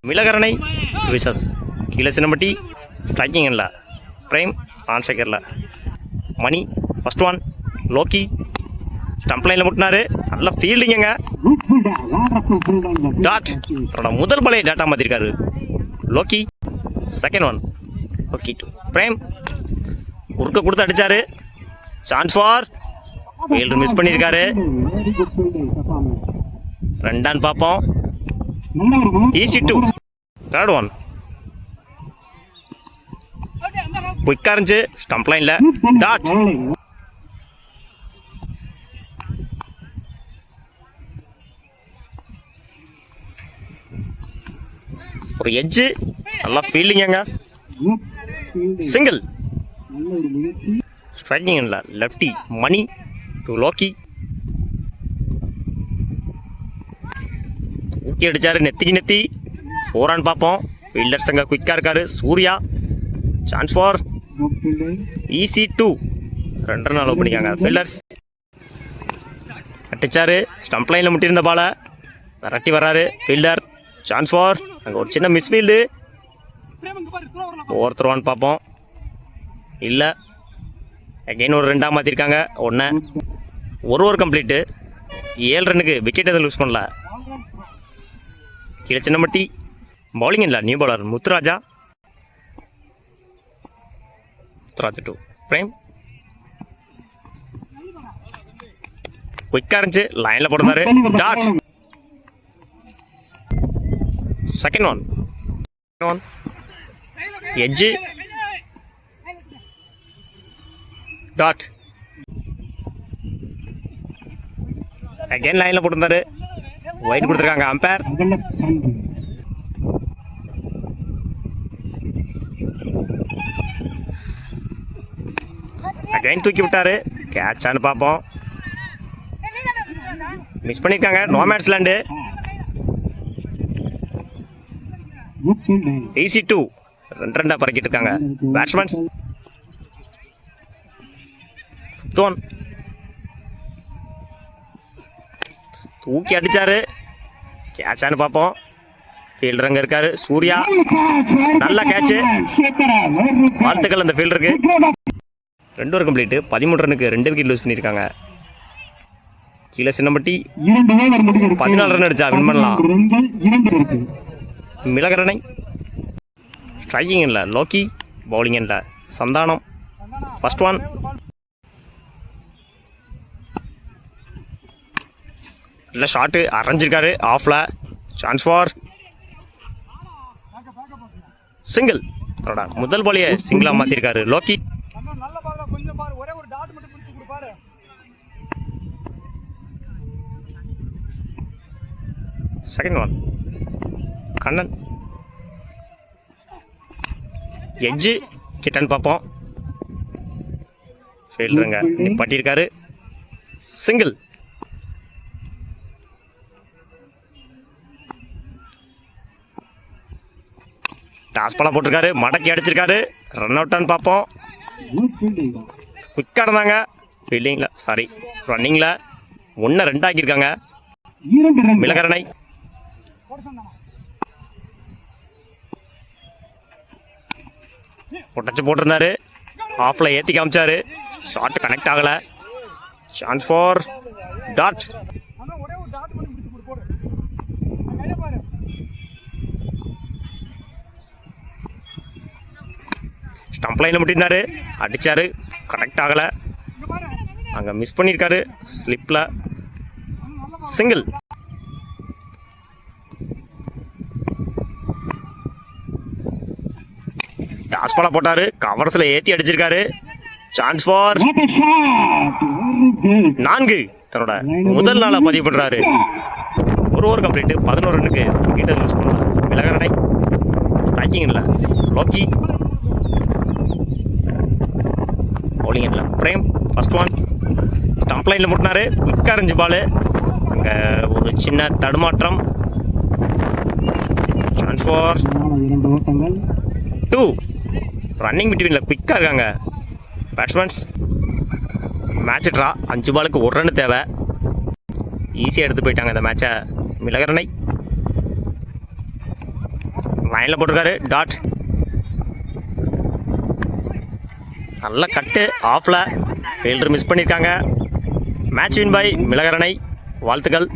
மிளகரணை versus கீழே Chinnampatti. Striking இல்லை, prime on ஸ்ட்ரைக்கரில் Mani. First one Lokki stump லைனில் முட்டினாரு. நல்ல ஃபீல்டிங்க. டாட் அவரோட முதல் பாலே டாட்டா மாற்றிருக்காரு Lokki. Second one Lokki to prime குறுக்க கொடுத்து அடித்தார். சான்ஸ் ஃபார் ஃபீல்டர் மிஸ் பண்ணியிருக்காரு. ரெண்டான் பார்ப்போம். Easy two. தேர்ட் ஒன் குயிக்காக இருந்துச்சு ஸ்டம்ப் லைனில். டாட் ஒரு எட்ஜு. நல்லா ஃபீல்டிங்க. சிங்கிள். ஸ்ட்ரைக்கிங் இல்லை, லெஃப்டி மணி டு லோக்கி. ஊக்கி அடித்தார் நெத்திக்கு நெத்தி. ஃபோரான் பார்ப்போம். ஃபீல்டர்ஸ் அங்கே குயிக்காக இருக்காரு. Surya chance for easy two. 2 run allow பண்ணிக்காங்க ஃபீல்டர்ஸ். அடிச்சாரு ஸ்டம்ப் லைனில் முட்டியிருந்த பாலை விரட்டி வர்றாரு ஃபீல்டர். சான்ஸ் ஃபார் அங்கே ஒரு சின்ன மிஸ்ஃபீல்டு. ஒருத்தருவான்னு பார்ப்போம். இல்லை, அகெயின் ஒரு 2 மாற்றிருக்காங்க. ஒரு ஓவர் கம்ப்ளீட்டு. 7 ரன்னுக்கு விக்கெட் எதுவும் லூஸ் பண்ணல. கீழே சின்னம்பட்டி. பவுலிங் இல்லை, new bowler Muthuraja. Muthuraja too prime குயிக்காக இருந்துச்சு. லைனில் போட்டிருந்தாரு. Dot. Second one edge. Dot. Again லைனில் போட்டிருந்தாரு. ஒயிட் கொடுத்துருக்காங்க அம்பையர். அகைன் தூக்கி விட்டாரு. கேட்சான்னு பார்ப்போம். மிஸ் பண்ணியிருக்காங்க. No man's land. Easy two. 2 ரன்டாக பறக்கிட்டு இருக்காங்க பேட்ஸ்மேன்ஸ். தோன் தூக்கி அடிச்சாரு. கேட்சான்னு பார்ப்போம். ஃபீல்டர் அங்கே இருக்காரு சூர்யா. நல்ல கேட்சு. வாழ்த்துக்கள் அந்த ஃபீல்டருக்கு. 2 ஓவர் கம்ப்ளீட்டு. 13 ரன்னுக்கு 2 விக்கெட் லூஸ் பண்ணியிருக்காங்க. கீழே சின்னம்பட்டி 14 ரன் அடிச்சா வின் பண்ணலாம். மிளகரணை ஸ்ட்ரைக்கிங் இல்லை, லோக்கி. பவுலிங் இல்லை, சந்தானம். ஃபர்ஸ்ட் ஒன் இல்லை, ஷாட்டு அரைஞ்சிருக்காரு ஆஃபில். Chance for single. முதல் பாலியை சிங்கிளாக மாற்றிருக்காரு Lokki. Second one Kannan edge கிட்டன் பார்ப்போம். ஃபீல்டருங்க நிப்பாட்டியிருக்காரு. சிங்கிள். டாஸ் பாலாக போட்டிருக்காரு. மடக்கி அடிச்சிருக்காரு. ரன் அவுட்டான்னு பார்ப்போம். குயிக்காக இருந்தாங்க ஃபீல்டிங்கில், சாரி ரன்னிங்கில். 1-2 ஆக்கியிருக்காங்க மிளகரணை. பொட்டச்சு போட்டிருந்தாரு. ஆஃபில் ஏற்றி காமிச்சாரு. ஷாட் கனெக்ட் ஆகலை. Chance for dot. ஸ்டம்ப் லைனில் முட்டிருந்தாரு. அடித்தார், கனெக்ட் ஆகலை. அங்கே மிஸ் பண்ணியிருக்காரு ஸ்லிப்பில். சிங்கிள். டாஸ் பாலா போட்டார். கவர்ஸில் ஏற்றி அடிச்சிருக்காரு. Chance for 4. தன்னோட முதல் நாளை பதிவு பண்ணுறாரு. 1 ஓவர் கம்ப்ளீட்டு. 11 ரன்னுக்கு விக்கெட்டை லூஸ் பண்ணலாம். மிளகரணை ஸ்ட்ரைக்கிங் இல்லை, லோக்கி. பவுலிங் இல்லை, பிரேம். ஃபர்ஸ்ட் ஒன் ஸ்டம்ப் லைனில் முட்டினாரு. குயிக்காக இருந்துச்சு பால். அங்கே ஒரு சின்ன தடுமாற்றம். Chance for 2. ரன்னிங் பிட்வீனில் குயிக்காக இருக்காங்க பேட்ஸ்மேன்ஸ். Match draw. 5 பாலுக்கு 1 ரன் தேவை. ஈஸியாக எடுத்து போயிட்டாங்க இந்த மேட்சை மிளகரணை. லைனில் போட்டிருக்காரு டாட். நல்ல கட்டு ஆஃபில். ஃபீல்டர் மிஸ் பண்ணியிருக்காங்க. Match win by மிளகரணை. வாழ்த்துக்கள்.